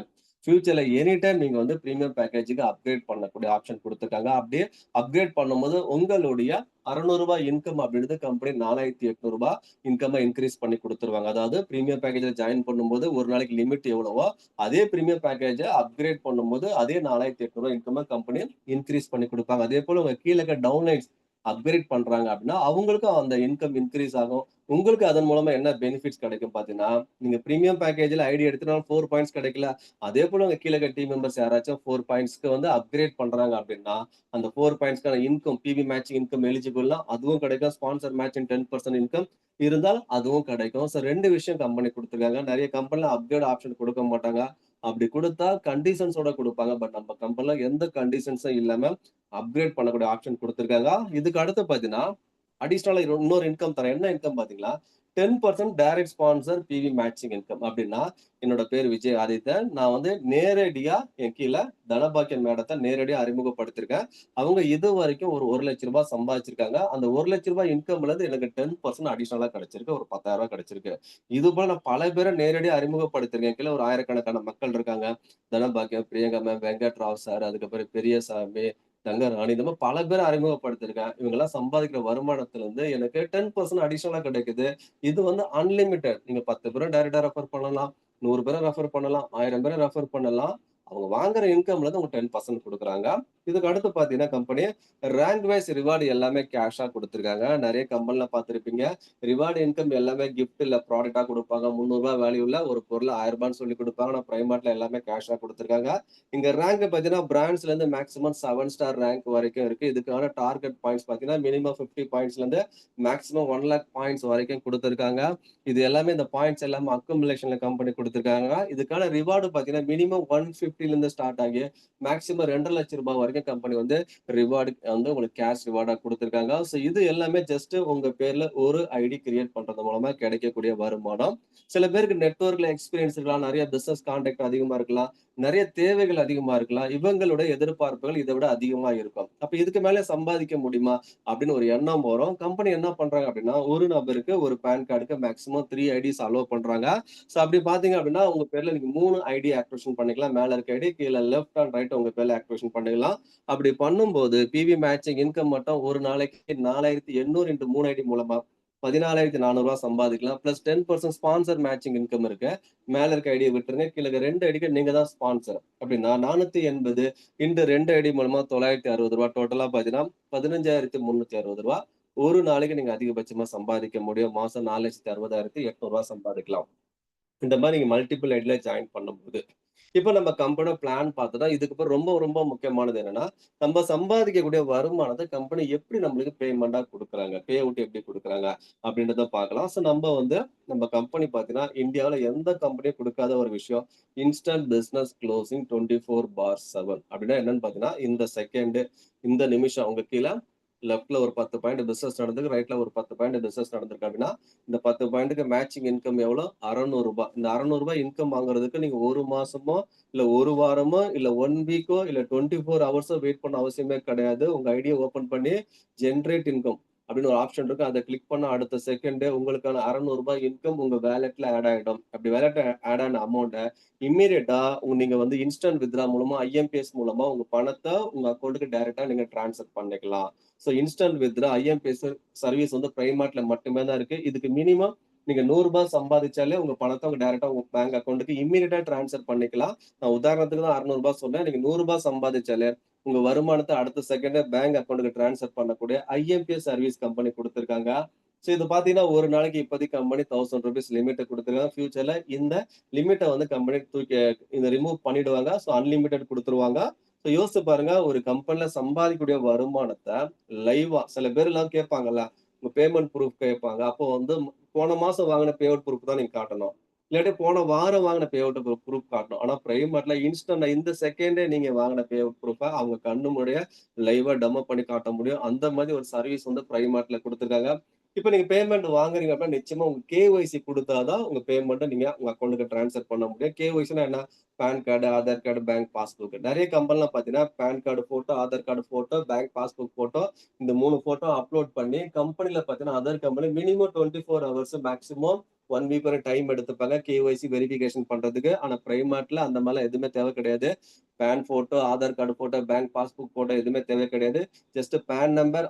A: ஃபியூச்சர்ல எனி டைம் நீங்க வந்து பிரீமியம் பேக்கேஜ்க்கு அப்கிரேட் பண்ணக்கூடிய ஆப்ஷன் குடுத்துருக்காங்க. அப்படியே அப்கிரேட் பண்ணும்போது உங்களுடைய ரூ. 600 இன்கம் அப்படின்றது கம்பெனி ரூ. 4,800 இன்கம்ம இன்கிரீஸ் பண்ணி குடுத்துருவாங்க. அதாவது பிரீமியம் பேக்கேஜ்ல ஜாயின் பண்ணும்போது ஒரு நாளைக்கு லிமிட் எவ்வளவோ, அதே பிரீமியம் பேக்கேஜ அப்கிரேட் பண்ணும்போது அதே ரூ. 4,800 இன்கம்ம கம்பெனி இன்கிரீஸ் பண்ணி குடுப்பாங்க. அதேபோல உங்க கீழ இருக்க டவுன்லைன்ஸ் அப்கிரேட் பண்றாங்க அப்படின்னா, அவங்களுக்கும் அந்த இன்கம் இன்கிரீஸ் ஆகும். உங்களுக்கு அதன் மூலமா என்ன பெனிஃபிட்ஸ் கிடைக்கும் பார்த்தீங்கன்னா, நீங்க பிரீமியம் பேக்கேஜ்ல ஐடி எடுத்துனாலும் 4 பாயிண்ட்ஸ் கிடைக்கல. அதேபோல உங்க கீழ இருக்க டீம் மெம்பர்ஸ் யாராச்சும் 4 பாயிண்ட்ஸ்க்கு வந்து அப்கிரேட் பண்றாங்க அப்படின்னா, அந்த 4 பாயிண்ட்ஸ்க்கான இன்கம் பிவி மேட்சிங் இன்கம் எலிஜிபிள்னா அதுவும் கிடைக்கும். ஸ்பான்சர் மேட்சிங் 10% இன்கம் இருந்தால் அதுவும் கிடைக்கும். 2 விஷயம் கம்பெனி குடுத்துருக்காங்க. நெறைய கம்பெனில அப்கிரேட் ஆப்ஷன் குடுக்க மாட்டாங்க. அப்படி குடுத்தா கண்டிஷன்ஸோட குடுப்பாங்க. பட் நம்ம கம்பெனில எந்த கண்டிஷன்ஸும் இல்லாம அப்கிரேட் பண்ணக்கூடிய ஆப்ஷன் குடுத்துருக்காங்க. இதுக்கு அடுத்து பார்த்தீங்கன்னா, அடிஷனலா இன்னொரு இன்கம் தரேன். என்ன இன்கம் பார்த்தீங்களா, 10% direct sponsor PV matching income. அப்படின்னா, என்னோட பேர் விஜய் ஆதித்தன். நான் வந்து நேரடியா என் கீழ தனபாக்கியம் மேடத்த நேரடியா அறிமுகப்படுத்தியிருக்கேன். அவங்க இதுவரைக்கும் ஒரு ரூ. 1,00,000 சம்பாதிச்சிருக்காங்க. அந்த ரூ. 1,00,000 இன்கம்லருந்து எனக்கு 10% அடிஷனலா கிடைச்சிருக்கு. ஒரு ரூ. 10,000 கிடைச்சிருக்கு. இதுபோல நான் பல பேர நேரடியா அறிமுகப்படுத்தியிருக்கேன். கீழ ஒரு ஆயிரக்கணக்கான மக்கள் இருக்காங்க. தனபாக்கியம், பிரியங்கா மேம், வெங்கட் ராவ் சார், அதுக்கப்புறம் பெரியசாமி, தங்கராணி இந்த மாரி பல பேர அறிமுகப்படுத்தியிருக்கேன். இவங்கலாம் சம்பாதிக்கிற வருமானத்திலருந்து எனக்கு 10% அடிஷனலா கிடைக்குது. இது வந்து அன்லிமிட்டட். நீங்க 10 பேர டைரக்ட்டா ரெஃபர் பண்ணலாம். 100 பேர ரெஃபர் பண்ணலாம். 1000 பேர ரெஃபர் பண்ணலாம். அவங்க வாங்குற இன்கம்லருந்து உங்களுக்கு 10% குடுக்குறாங்க. இதுக்கு அடுத்து பார்த்தீங்கன்னா, கம்பெனி ரேங்க் வைஸ் ரிவார்ட் எல்லாமே கேஷா குடுத்துருக்காங்க. நெறைய கம்பெனில பார்த்திருப்பீங்க. ரிவார்ட் இன்கம் எல்லாமே கிஃப்ட் இல்ல ப்ராடக்ட்டா குடுப்பாங்க. ரூ. 300 வேல்யூல ஒரு பொருள் ரூ. 1000ன்னு சொல்லி குடுப்பாங்க. ஆனா பிரைமார்ட்ல எல்லாமே கேஷா குடுத்துருக்காங்க. இங்க ரேங்க் பார்த்தீங்கன்னா, பிராண்ட்ஸ்லேருந்து மேக்ஸிமம் 7 ஸ்டார் ரேங்க் வரைக்கும் இருக்கு. இதுக்கான டார்கெட் பாயிண்ட்ஸ் பார்த்தீங்கன்னா, மினிமம் 50 பாயிண்ட்ஸ்லேருந்து மேக்ஸிமம் 1,00,000 பாயிண்ட்ஸ் வரைக்கும் குடுத்துருக்காங்க. இது எல்லாமே இந்த பாயிண்ட்ஸ் எல்லாமே அக்குமுலேஷன்ல கம்பெனி குடுத்துருக்காங்க. இதுக்கான ரிவார்டு பார்த்தீங்கன்னா, மினிமம் 150லேருந்து ஸ்டார்ட் ஆகி மேக்ஸிமம் ரூ. 2,00,000 வரைக்கும் கம்பெனி வந்து ரிவார்டு வந்து உங்களுக்கு கேஷ் ரிவார்டா குடுத்துருக்காங்க. இது எல்லாமே ஜஸ்ட் உங்க பேர்ல ஒரு ஐடி கிரியேட் பண்றது மூலமா கிடைக்கக்கூடிய வருமானம். சில பேருக்கு நெட்வொர்க்ல எக்ஸ்பீரியன்ஸ் இருக்கலாம். நெறைய பிசினஸ் கான்டாக்ட் அதிகமா இருக்கலாம். நெறைய தேவைகள் அதிகமா இருக்கலாம். இவங்களுடைய எதிர்பார்ப்புகள் இத விட அதிகமா இருக்கும். அப்ப இதுக்கு மேல சம்பாதிக்க முடியுமா? அப்படின்னு ஒரு எண்ணம் வரும். கம்பெனி என்ன பண்றாங்க அப்படின்னா, ஒரு நபருக்கு ஒரு பான் கார்டுக்கு மேக்ஸிமம் 3 ஐடிஸ் அலோவ் பண்றாங்க. அப்படி பார்த்தீங்க அப்படின்னா, உங்க பேர்ல நீங்க 3 ஐடி ஆக்டிவேஷன் பண்ணிக்கலாம். மேல இருக்க ஐடி, கீழ லெஃப்ட் அண்ட் ரைட் உங்க பேர்ல ஆக்டிவேஷன் பண்ணிக்கலாம். அப்படி பண்ணும்போது பிவி மேட்சிங் இன்கம் மட்டும் ஒரு நாளைக்கு 4,800 இன்டு 3 ஐடி மூலமா ரூ. 14,400 சம்பாதிக்கலாம். பிளஸ் 10% ஸ்பான்சர் மேட்சிங் இன்கம் இருக்கு. மேல இருக்க ஐடிய விட்டுருங்க. கீழ இருக்க 2 ஐடிக்கு நீங்க தான் ஸ்பான்சர். அப்படின்னா 480 இன்டு 2 ஐடி மூலமா ரூ. 960 டோட்டலா பார்த்தீங்கன்னா, ரூ. 15,360 ஒரு நாளைக்கு நீங்க அதிகபட்சமா சம்பாதிக்க முடியும். மாசம் 4,60,800 சம்பாதிக்கலாம். இந்த மாரி நீங்க மல்டிபிள் ஐடில ஜாயின் பண்ணும்போது. இப்ப நம்ம கம்பெனியோட பிளான் பார்த்தோம்னா, இதுக்கப்புறம் ரொம்ப ரொம்ப முக்கியமானது என்னன்னா, நம்ம சம்பாதிக்கக்கூடிய வருமானத்த கம்பெனி எப்படி நம்மளுக்கு பேமெண்டா குடுக்குறாங்க? பே அவுட் எப்படி குடுக்குறாங்க? அப்படின்றத பார்க்கலாம். நம்ம வந்து நம்ம கம்பெனி பார்த்தீங்கன்னா, இந்தியாவுல எந்த கம்பெனியும் குடுக்காத ஒரு விஷயம். இன்ஸ்டன்ட் பிசினஸ் குளோசிங் 24/7 அப்படின்னா என்னன்னு பார்த்தீங்கன்னா, இந்த செகண்ட், இந்த நிமிஷம் உங்க கீழ லெஃப்ட்ல ஒரு 10 பாயிண்ட் பிசினஸ் நடந்திருக்கு. ரைட்ல ஒரு 10 பாயிண்ட் பிசினஸ் நடந்திருக்கு அப்படின்னா, இந்த 10 பாயிண்ட்க்கு மேட்சிங் இன்கம் எவ்வளோ? ரூ. 600. இந்த ரூ. 600 இன்கம் வாங்குறதுக்கு நீங்க 1 மாசமோ, இல்ல 1 வாரமோ, இல்ல 1 வீக்கோ, இல்ல 24 ஹவர்ஸோ வெயிட் பண்ண அவசியமே கிடையாது. உங்க ஐடிய ஓப்பன் பண்ணி ஜெனரேட் இன்கம் அப்படின்னு ஒரு ஆப்ஷன் இருக்கும். அத கிளிக் பண்ண அடுத்த செகண்டே உங்களுக்கான ரூ. 600 இன்கம் உங்க வாலெட்ல ஆட் ஆயிடும். அப்படி வாலெட்ல ஆட் ஆன அமௌண்ட்ட இம்மீடியட்டா நீங்க வந்து இன்ஸ்டன்ட் வித்ட்ரா மூலமா, ஐஎம்பிஎஸ் மூலமா உங்க பணத்த உங்க அக்கவுண்ட்க்கு டைரக்ட்டா நீங்க ட்ரான்ஸ்ஃபர் பண்ணிக்கலாம். So instant withdraw IMPS service வந்து பிரைமார்ட்ல மட்டுமே தான் இருக்கு. இதுக்கு மினிமம் நீங்க ரூ. 100 சம்பாதிச்சாலே உங்க பணத்த உங்க டைரக்ட்டா உங்க பேங்க் அக்கவுண்ட்க்கு இம்மீடியட்டா ட்ரான்ஸ்ஃபர் பண்ணிக்கலாம். நான் உதாரணத்துக்கு தான் ரூ. 600 சொன்னேன். நீங்க ரூ. 100 சம்பாதிச்சாலே உங்க வருமானத்த அடுத்த செகண்டே பேங்க் அக்கவுண்ட்க்கு ட்ரான்ஸ்ஃபர் பண்ணக்கூடிய ஐஎம்பிஎஸ் சர்வீஸ் கம்பெனி குடுத்திருக்காங்க. ஸோ இது பார்த்தீங்கன்னா, ஒரு நாளைக்கு இப்போதைக்கு கம்பெனி ₹1000 லிமிட்ட குடுத்துருக்காங்க. ஃபியூச்சர்ல இந்த லிமிட்ட வந்து கம்பெனி இத ரிமூவ் பண்ணிடுவாங்க. ஸோ அன்லிமிட்டட் குடுத்துருவாங்க. ஸோ யோசிச்சு பாருங்க, ஒரு கம்பெனில சம்பாதிக்கக்கூடிய வருமானத்த லைவா சில பேர்லாம் கேட்பாங்கல்ல, உங்க பேமெண்ட் ப்ரூஃப் கேட்பாங்க. அப்போ வந்து போன மாசம் வாங்குன பே அவுட் ப்ரூஃப் தான் நீங்க காட்டணும். இல்லாட்டி போன வாரம் வாங்குன பே அவுட் ப்ரூஃப் காட்டணும். ஆனா பிரைமேட்ல இன்ஸ்டன்ட்டா இந்த செகண்டே நீங்க வாங்குன பே அவுட் ப்ரூஃப அவங்க கண்ணு முன்னாடியே லைவா டெமோ பண்ணி காட்ட முடியும். அந்த மாதிரி ஒரு சர்வீஸ் வந்து பிரைமேட்ல குடுத்துருக்காங்க. இப்ப நீங்க பேமெண்ட் வாங்குறீங்க அப்படின்னா, நிச்சயமா உங்க கேஒய்சி குடுத்தா தான் உங்க பேமெண்ட்ட நீங்க உங்க அக்கவுண்ட்க்கு ட்ரான்ஸ்ஃபர் பண்ண முடியும். கேஒய்சின்னா என்ன? PAN card, Aadhaar card, bank passbook. நெறைய கம்பெனிலாம் பார்த்தீங்கன்னா, PAN card photo, Aadhaar card photo, bank passbook photo இந்த 3 ஃபோட்டோ அப்லோட் பண்ணி கம்பெனில பார்த்தீங்கன்னா, other company minimum 24 hours maximum 1 week வரை டைம் எடுத்துப்பாங்க. கேஒய்சி வெரிஃபிகேஷன் பண்றதுக்கு. ஆனா பிரைமார்ட்ல அந்த மாரிலாம் எதுவுமே தேவை கிடையாது. PAN photo, Aadhaar card photo, bank passbook photo எதுவுமே தேவை கிடையாது. Just PAN number,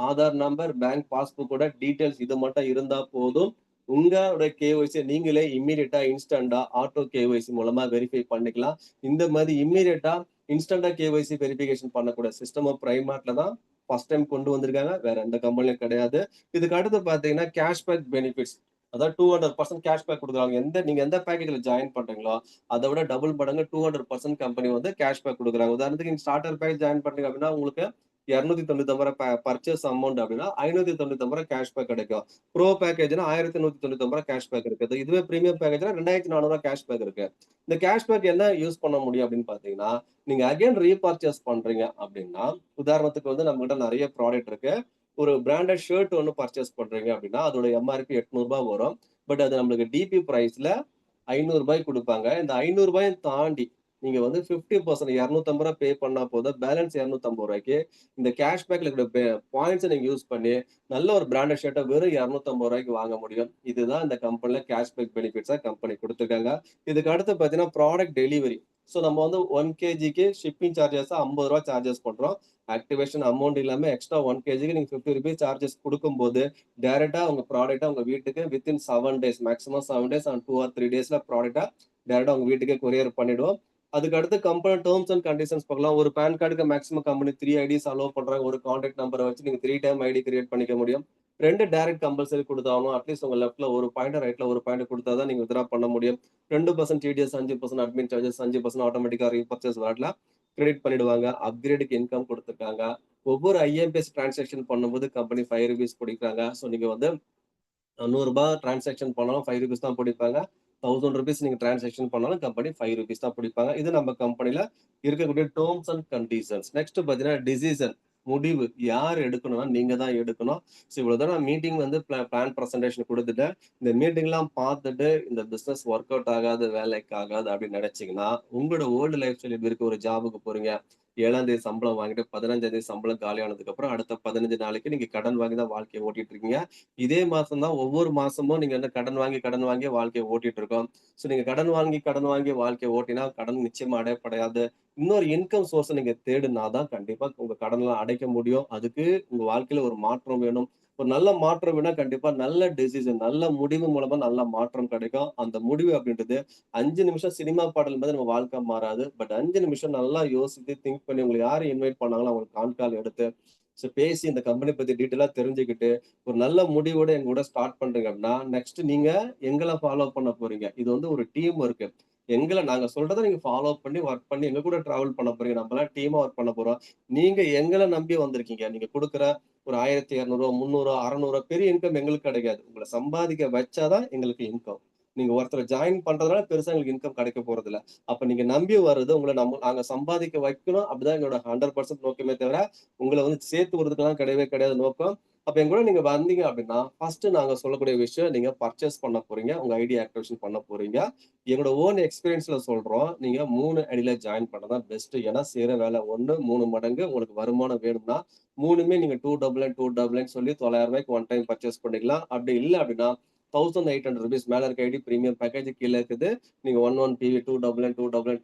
A: Aadhaar number, bank பாஸ்புக்கோட டீட்டெயில்ஸ் இது மட்டும் இருந்தா போதும். உங்களோட கேஒய்சி நீங்களே இம்மீடியட்டா, இன்ஸ்டன்ட்டா ஆட்டோ கேஒய்சி மூலமா வெரிஃபை பண்ணிக்கலாம். இந்த மாதிரி இம்மீடியட்டா, இன்ஸ்டன்ட்டா கேஒய்சி வெரிஃபிகேஷன் பண்ணக்கூடிய சிஸ்டம் பிரைமார்ட்ல தான் ஃபர்ஸ்ட் டைம் கொண்டு வந்திருக்காங்க. வேற எந்த கம்பெனிலயும் கிடையாது. இதுக்கு அடுத்து பார்த்தீங்கன்னா, கேஷ்பேக் பெனிஃபிட்ஸ். அதாவது 200% கேஷ்பேக் குடுக்குறாங்க. நீங்க எந்த பேக்கேஜ்ல ஜாயின் பண்றீங்களோ, அத விட டபுள் மடங்கு 200% கம்பெனி வந்து கேஷ்பேக் குடுக்குறாங்க. உதாரணத்துக்கு நீங்க ஸ்டார்டர் பேக்கேஜ் ஜாயின் பண்றீங்க அப்படின்னா, உங்களுக்கு ரூ. 299 பர்ச்சேஸ் அமௌண்ட் அப்படின்னா, ரூ. 599 கேஷ்பேக் கிடைக்கும். ப்ரோ பேக்கேஜ்னா ரூ. 1199 கேஷ்பேக் இருக்குது. இதுவே பிரீமியம் பேக்கேஜ்னா ரூ. 2400 கேஷ்பேக் இருக்கு. இந்த கேஷ்பேக் என்ன யூஸ் பண்ண முடியும் அப்படின்னு பார்த்தீங்கன்னா, நீங்க அகைன் ரீபர்ச்சேஸ் பண்றீங்க அப்படின்னா, உதாரணத்துக்கு வந்து நம்மகிட்ட நெறைய ப்ராடக்ட் இருக்கு. ஒரு பிராண்டட் ஷர்ட் ஒண்ணு பர்ச்சேஸ் பண்றீங்க அப்படின்னா, அதோட எம்ஆர்பி ரூ. 800 வரும். பட் அது நம்மளுக்கு டிபி பிரைஸ்ல ரூ. 500 குடுப்பாங்க. இந்த ரூ. 500 தாண்டி நீங்க வந்து 50% ரூ. 250 பே பண்ணா போதும். பேலன்ஸ் ரூ. 250க்கு இந்த கேஷ்பேக்ல இருக்கிற பாயிண்ட்ஸ நீங்க யூஸ் பண்ணி, நல்ல ஒரு பிராண்டட் ஷர்ட்ட வெறும் ரூ. 250 வாங்க முடியும். இதுதான் இந்த கம்பெனில கேஷ்பேக் பெனிஃபிட்ஸா கம்பெனி குடுத்துருக்காங்க. இதுக்கு அடுத்து பார்த்தீங்கன்னா, ப்ராடக்ட் டெலிவரி. ஸோ நம்ம வந்து 1 கேஜிக்கு ஷிப்பிங் சார்ஜஸா ரூ. 50 சார்ஜஸ் பண்றோம். ஆக்டிவேஷன் அமௌண்ட் இல்லாம எக்ஸ்ட்ரா 1 கேஜிக்கு நீங்க ₹50 சார்ஜஸ் குடுக்கும்போது, டைரக்ட்டா உங்க ப்ராடக்ட்ட உங்க வீட்டுக்கு within 7 days maximum 7 days and 2 or 3 டேஸ்ல ப்ராடக்ட்ட டைரக்ட்டா உங்க வீட்டுக்கே கொரியர் பண்ணிடுவோம். அதுக்கு அடுத்து கம்பெனி டெர்ம்ஸ் அண்ட் கண்டிஷன்ஸ் பார்க்கலாம். ஒரு பான் கார்டுக்கு மேக்ஸிமம் கம்பெனி 3 ஐடிஸ் அலோவ் பண்றாங்க. ஒரு கான்டாக்ட் நம்பர வச்சு நீங்க 3 டைம் ஐடி கிரியேட் பண்ணிக்க முடியும். 2 டைரக்ட் கம்பல்சரி குடுத்தாகணும். அட்லீஸ்ட் உங்க லெஃப்ட்ல ஒரு பாயிண்ட், ரைட்ல ஒரு பாயிண்ட் குடுத்தா தான் நீங்க வித்ட்ரா பண்ண முடியும். 2% டிடிஎஸ், 5% அட்மின் சார்ஜஸ், 5% ஆட்டோமேட்டிக்கா ரீபர்ச்சேஸ் வாலெட்ல கிரெடிட் பண்ணிடுவாங்க. அப்கிரேடுக்கு இன்கம் குடுத்துருக்காங்க. ஒவ்வொரு ஐஎம்பிஎஸ் டிரான்சாக்ஷன் பண்ணும்போது கம்பெனி ₹5 பிடிக்கிறாங்க. ஸோ நீங்க வந்து ரூ. 100 டிரான்சாக்ஷன் பண்ணாலும் ₹5 தான் பிடிப்பாங்க. ₹1000 நீங்க டிரான்சாக்ஷன் பண்ணாலும் கம்பெனி ₹5 தான் பிடிப்பாங்க. இது நம்ம கம்பெனில இருக்கக்கூடிய டெர்ம்ஸ் அண்ட் கண்டிஷன்ஸ். நெக்ஸ்ட் பார்த்தீங்கன்னா, டிசிஷன் முடிவு யார் எடுக்கணும்னா நீங்க தான் எடுக்கணும். ஸோ இவ்வளவு தூரம் மீட்டிங் வந்து பிளான் பிரசன்டேஷன் குடுத்துட்டேன். இந்த மீட்டிங்லாம் பார்த்துட்டு இந்த பிசினஸ் ஒர்க் அவுட் ஆகாது, வேலைக்கு ஆகாது அப்படின்னு நினைச்சீங்கன்னா, உங்களோட ஓல்டு லைஃப் ஸ்டைல் எப்படி இருக்கு? ஒரு ஜாபுக்கு போறீங்க. 7ஆம் தேதி சம்பளம் வாங்கிட்டு 15ஆம் தேதி சம்பளம் காலியானதுக்கு அப்புறம் அடுத்த 15 நாளைக்கு நீங்க கடன் வாங்கி தான் வாழ்க்கைய ஓட்டிட்டு இருக்கீங்க. இதே மாசம் தான் ஒவ்வொரு மாசமும் நீங்க வந்து கடன் வாங்கி வாழ்க்கைய ஓட்டிட்டு இருக்கோம். ஸோ நீங்க கடன் வாங்கி வாழ்க்கைய ஓட்டினா கடன் நிச்சயமா அடையப்படையாது. இன்னொரு இன்கம் சோர்ஸ நீங்க தேடுனா தான் கண்டிப்பா உங்க கடன்லாம் அடைக்க முடியும். அதுக்கு உங்க வாழ்க்கையில ஒரு மாற்றம் வேணும். ஒரு நல்ல மாற்றம் வேணும்னா கண்டிப்பா நல்ல டெசிஷன், நல்ல முடிவு மூலமா நல்ல மாற்றம் கிடைக்கும். அந்த முடிவு அப்படின்றது 5 நிமிஷம் சினிமா பாடல் மாதிரி நம்ம வாழ்க்கை மாறாது. பட் 5 நிமிஷம் நல்லா யோசித்து திங்க் பண்ணி உங்கள யாரு இன்வைட் பண்ணாங்களோ அவங்களுக்கு கால் எடுத்து பேசி இந்த கம்பெனி பத்தி டீட்டெயிலா தெரிஞ்சுக்கிட்டு, ஒரு நல்ல முடிவோட எங்க கூட ஸ்டார்ட் பண்றீங்க அப்படின்னா, நெக்ஸ்ட் நீங்க எங்கள ஃபாலோ பண்ண போறீங்க. இது வந்து ஒரு டீம் ஒர்க். நாங்க சொல்றத நீங்க ஃபாலோ பண்ணி, ஒர்க் பண்ணி எங்க கூட டிராவல் பண்ண போறீங்க. நம்மலாம் டீமா ஒர்க் பண்ண போறோம். நீங்க எங்கள நம்பி வந்திருக்கீங்க. நீங்க குடுக்குற ஒரு ரூ. 1200, 300, 600 பெரிய இன்கம் எங்களுக்கு கிடைக்காது. உங்கள சம்பாதிக்க வச்சா தான் எங்களுக்கு இன்கம். நீங்க ஒருத்தர ஜாயின் பண்றதுனால பெருசா எங்களுக்கு இன்கம் கிடைக்க போறதில்ல. அப்ப நீங்க நம்பி வர்றது உங்கள நாங்க சம்பாதிக்க வைக்கணும். அப்படிதான் எங்களோட 100% நோக்கமே தவிர, உங்கள வந்து சேர்த்து விடுறதுக்கெல்லாம் கிடையவே கிடையாது நோக்கம். அப்ப என் கூட நீங்க வந்தீங்க அப்படின்னா, ஃபர்ஸ்ட் நாங்க சொல்லக்கூடிய விஷயம் நீங்க பர்ச்சேஸ் பண்ண போறீங்க. உங்க ஐடி ஆக்டிவேஷன் பண்ண போறீங்க. எங்களோட ஓன் எக்ஸ்பீரியன்ஸ்ல சொல்றோம். நீங்க 3 ஐடில ஜாயின் பண்ணது தான் பெஸ்ட். ஏன்னா செய்ற வேலை 1 3 மடங்கு உங்களுக்கு வருமானம் வேணும்னா, 3மே நீங்க 299 சொல்லி ரூ. 900க்கு ஒன் டைம் பர்ச்சேஸ் பண்ணிக்கலாம். அப்படி இல்ல அப்படின்னா, ரூ. 1800 மேல இருக்க ஐடி பிரீமியம் பேக்கேஜ் கீழ இருக்குது. நீங்க 11 பிவி 299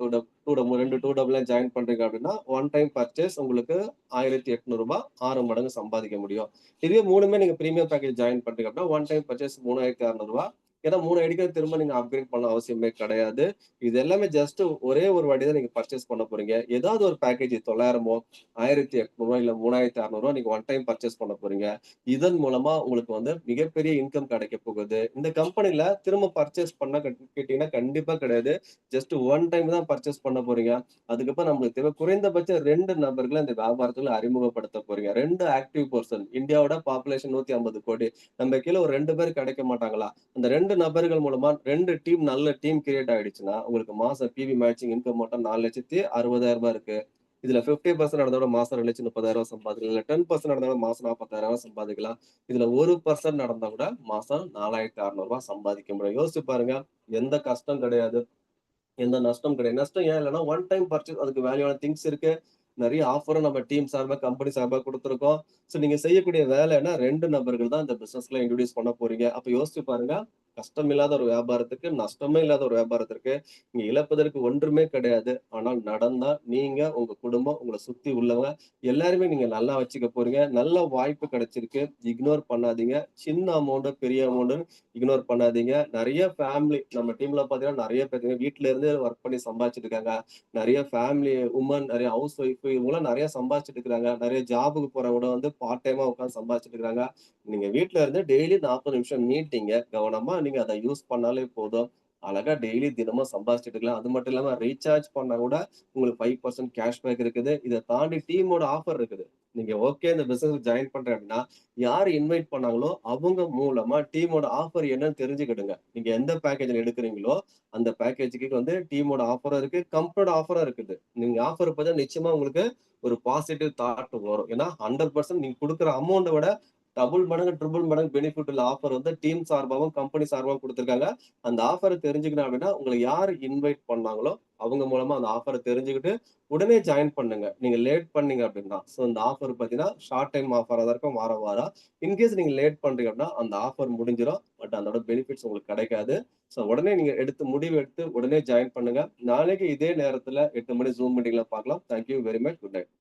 A: 2 ஜாயின் பண்றீங்க அப்படின்னா, ஒன் டைம் பர்ச்சேஸ் உங்களுக்கு ரூ. 1800 6 மடங்கு சம்பாதிக்க முடியும். இதுவே 3மே நீங்க பிரீமியம் பேக்கேஜ் ஜாயின் பண்றீங்க அப்படின்னா, ஒன் டைம் பர்ச்சேஸ் ரூ. 3600 ஏன்னா 3 ஐடிக்கு திரும்ப நீங்க அப்கிரேட் பண்ண அவசியமே கிடையாது. இது எல்லாமே ஜஸ்ட் ஒரே ஒரு வாட்டி தான் நீங்க பர்ச்சேஸ் பண்ண போறீங்க. ஏதாவது ஒரு பேக்கேஜ் 900மோ, 1800 இல்ல 3600 நீங்க ஒன் டைம் பர்ச்சேஸ் பண்ண போறீங்க. இதன் மூலமா உங்களுக்கு வந்து மிகப்பெரிய இன்கம் கிடைக்க போகுது. இந்த கம்பெனில திரும்ப பர்ச்சேஸ் பண்ண கேட்டீங்கன்னா கண்டிப்பா கிடையாது. ஜஸ்ட் ஒன் டைம் தான் பர்ச்சேஸ் பண்ண போறீங்க. அதுக்கப்புறம் நம்மளுக்கு தேவை குறைந்தபட்சம் 2 நபர்கள இந்த வியாபாரத்துல அறிமுகப்படுத்த போறீங்க. 2 ஆக்டிவ் பெர்சன். இந்தியாவோட பாப்புலேஷன் 150 கோடி. நம்ம கீழ ஒரு 2 பேர் கிடைக்க மாட்டாங்களா? அந்த 2 நபர்கள் மூலமா 2 டீம் நல்ல டீம் கிரியேட் ஆயிடுச்சுன்னா, உங்களுக்கு மாசம் பிவி மேட்சிங் இன்கம் மட்டும் ரூ. 4,60,000 இருக்கு. இதுல 50% நடந்தா கூட மாசம் 2,30,000 சம்பாதிக்கலாம். இல்ல 10% நடந்தா கூட மாசம் 40,000 சம்பாதிக்கலாம். இதுல 1% நடந்தா கூட மாசம் ரூ. 4,600 சம்பாதிக்க முடியும். யோசிச்சு பாருங்க. எந்த கஷ்டம் கிடையாது. எந்த நஷ்டம் கிடையாது. நஷ்டம் ஏன் இல்லன்னா, ஒன் டைம் பர்ச்சேஸ் அதுக்கு வேல்யூவான திங்ஸ் இருக்கு. நெறைய ஆஃபரும் நம்ம டீம் சார்பா, கம்பெனி சார்பா குடுத்துருக்கோம். ஸோ நீங்க செய்யக்கூடிய வேலைன்னா 2 நபர்கள் தான் இந்த பிசினஸ்ல இன்ட்ரோடியூஸ் பண்ண போறீங்க. அப்ப யோசிச்சு பாருங்க. கஷ்டம் இல்லாத ஒரு வியாபாரத்துக்கு, நஷ்டமே இல்லாத ஒரு வியாபாரத்திற்கு, இங்க இழப்பதற்கு ஒன்றுமே கிடையாது. ஆனால் நடந்தா நீங்க, உங்க குடும்பம், உங்கள சுத்தி உள்ளவங்க எல்லாருமே நீங்க நல்லா வச்சுக்க போறீங்க. நல்ல வாய்ப்பு கிடைச்சிருக்கு. இக்னோர் பண்ணாதீங்க. சின்ன அமௌண்ட், பெரிய அமௌண்ட்ன்னு இக்னோர் பண்ணாதீங்க. நெறைய ஃபேமிலி நம்ம டீம்ல பார்த்தீங்கன்னா, நெறைய பேத்துங்க வீட்ல இருந்து வொர்க் பண்ணி சம்பாதிச்சுட்டு இருக்காங்க. நெறைய ஃபேமிலி வுமன், நெறைய ஹவுஸ் ஒய்ஃப் இவங்கலாம் நெறைய சம்பாதிச்சுட்டு இருக்காங்க. நெறைய ஜாபுக்கு போறவங்க வந்து பார்ட் டைமா உட்கார்ந்து சம்பாதிச்சுட்டு இருக்காங்க. நீங்க வீட்ல இருந்து டெய்லி 40 நிமிஷம் மீட்டிங்க. கவனமா நீங்க அத யூஸ் பண்ணாலே போதும். அழகா டெய்லி தினமும் சம்பாதிச்சுட்டு இருக்கலாம். அது மட்டும் இல்லாம ரீசார்ஜ் பண்ணா கூட உங்களுக்கு 5% கேஷ்பேக் இருக்குது. இத தாண்டி டீமோட ஆஃபர் இருக்குது. நீங்க ஓகே இந்த பிசினஸ் ஜாயின் பண்றேன் அப்படின்னா, யாரு இன்வைட் பண்ணாங்களோ அவங்க மூலமா டீமோட ஆஃபர் என்னன்னு தெரிஞ்சுக்கிடுங்க. நீங்க எந்த பேக்கேஜ்ல எடுக்குறீங்களோ, அந்த பேக்கேஜ்க்கு வந்து டீமோட ஆஃபரும் இருக்கு. கம்பெனியோட ஆஃபரும் இருக்குது. நீங்க ஆஃபர் பார்த்தா நிச்சயமா உங்களுக்கு ஒரு பாசிட்டிவ் தாட் வரும். ஏன்னா 100% நீங்க குடுக்குற அமௌண்ட்ட விட டபுள் மடங்கு, ட்ரிபிள் மடங்கு பெனிஃபிட் உள்ள ஆஃபர் வந்து டீம் சார்பாவும், கம்பெனி சார்பாவும் குடுத்துருக்காங்க. அந்த ஆஃபர தெரிஞ்சுக்கணும் அப்படின்னா, உங்கள யாரு இன்வைட் பண்ணாங்களோ, அவங்க மூலமா அந்த ஆஃபர தெரிஞ்சுக்கிட்டு, உடனே ஜாயின் பண்ணுங்க. நீங்க லேட் பண்ணீங்க அப்படின்னா, சோ இந்த ஆஃபர் பார்த்தீங்கன்னா, ஷார்ட் டைம் ஆஃபரா தான் இருக்கும் வாரம், வாரம். இன்கேஸ் நீங்க லேட் பண்றீங்க அப்படின்னா, அந்த ஆஃபர் முடிஞ்சிரும். பட் அதோட பெனிஃபிட்ஸ் உங்களுக்கு கிடைக்காது. சோ உடனே நீங்க முடிவு எடுத்து உடனே ஜாயின் பண்ணுங்க. நாளைக்கு இதே நேரத்துல 8 மணி ஜூம் மீட்டிங்ல பார்க்கலாம். Thank you very much. Good night.